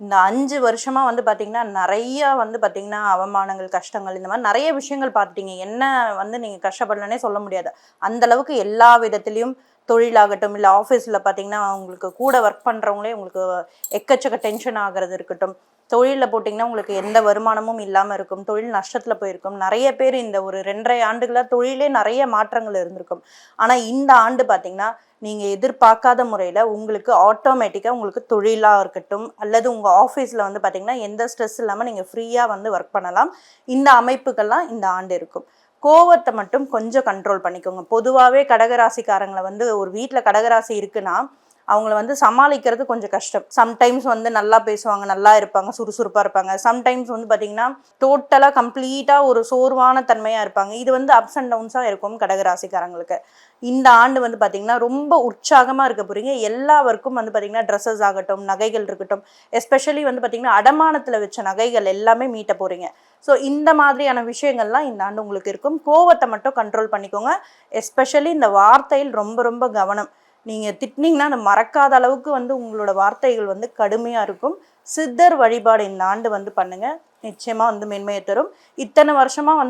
இந்த 5 வருஷமா வந்து பார்த்தீங்கன்னா, நெறையா வந்து பார்த்தீங்கன்னா, அவமானங்கள், கஷ்டங்கள் இந்த மாரி நெறைய விஷயங்கள் பார்த்துட்டீங்க. என்ன வந்து நீங்க கஷ்டப்படலன்னே சொல்ல முடியாது. அந்த அளவுக்கு எல்லா விதத்திலயும் தொழிலாகட்டும், இல்ல ஆஃபீஸ்ல பார்த்தீங்கன்னா, உங்களுக்கு கூட ஒர்க் பண்றவங்களே உங்களுக்கு எக்கச்சக்க டென்ஷன் ஆகுறது இருக்கட்டும். தொழில்ல போட்டிங்கன்னா, உங்களுக்கு எந்த வருமானமும் இல்லாம இருக்கும். தொழில் நஷ்டத்துல போயிருக்கும். நெறைய பேர் இந்த ஒரு 2 1/2 ஆண்டுகளா தொழிலே நெறைய மாற்றங்கள் இருந்திருக்கும். ஆனா, இந்த ஆண்டு பார்த்தீங்கன்னா, நீங்க எதிர்பார்க்காத முறையில உங்களுக்கு ஆட்டோமேட்டிக்கா உங்களுக்கு தொழிலா இருக்கட்டும், அல்லது உங்க ஆஃபீஸ்ல வந்து பார்த்தீங்கன்னா, எந்த ஸ்ட்ரெஸ் இல்லாம நீங்க ஃப்ரீயா வந்து ஒர்க் பண்ணலாம். இந்த அமைப்புகள்லாம் இந்த ஆண்டு இருக்கும். கோவத்த மட்டும் கொஞ்சம் கண்ட்ரோல் பண்ணிக்கோங்க. பொதுவாவே கடகராசிக்காரங்கள வந்து ஒரு வீட்ல கடகராசி இருக்குன்னா, அவங்கள வந்து சமாளிக்கிறது கொஞ்சம் கஷ்டம். சம்டைம்ஸ் வந்து நல்லா பேசுவாங்க, நல்லா இருப்பாங்க, சுறுசுறுப்பா இருப்பாங்க. சம்டைம்ஸ் வந்து பார்த்தீங்கன்னா, டோட்டலா கம்ப்ளீட்டா ஒரு சோர்வான தன்மையா இருப்பாங்க. இது வந்து அப்ஸ் அண்ட் டவுன்ஸா இருக்கும் கடகராசிக்காரங்களுக்கு. இந்த ஆண்டு வந்து பார்த்தீங்கன்னா, ரொம்ப உற்சாகமா இருக்க போறீங்க. எல்லா ஒர்க்கும் வந்து பார்த்தீங்கன்னா, ட்ரெஸ்ஸஸ் ஆகட்டும், நகைகள் இருக்கட்டும், எஸ்பெஷலி வந்து பார்த்தீங்கன்னா, அடமானத்துல வச்ச நகைகள் எல்லாமே மீட்ட போறீங்க. ஸோ இந்த மாதிரியான விஷயங்கள்லாம் இந்த ஆண்டு உங்களுக்கு இருக்கும். கோவத்த மட்டும் கண்ட்ரோல் பண்ணிக்கோங்க. எஸ்பெஷலி இந்த வார்த்தையில் ரொம்ப ரொம்ப கவனம். நீங்க திட்டுனீங்கன்னா, அத மறக்காத அளவுக்கு வந்து உங்களோட வார்த்தைகள் வந்து கடுமையா இருக்கும். சித்தர் வழிபாடு இந்த ஆண்டு வந்து பண்ணுங்க. நிச்சயமா வந்து மென்மைய தரும். இத்தன வருஷமா வந்து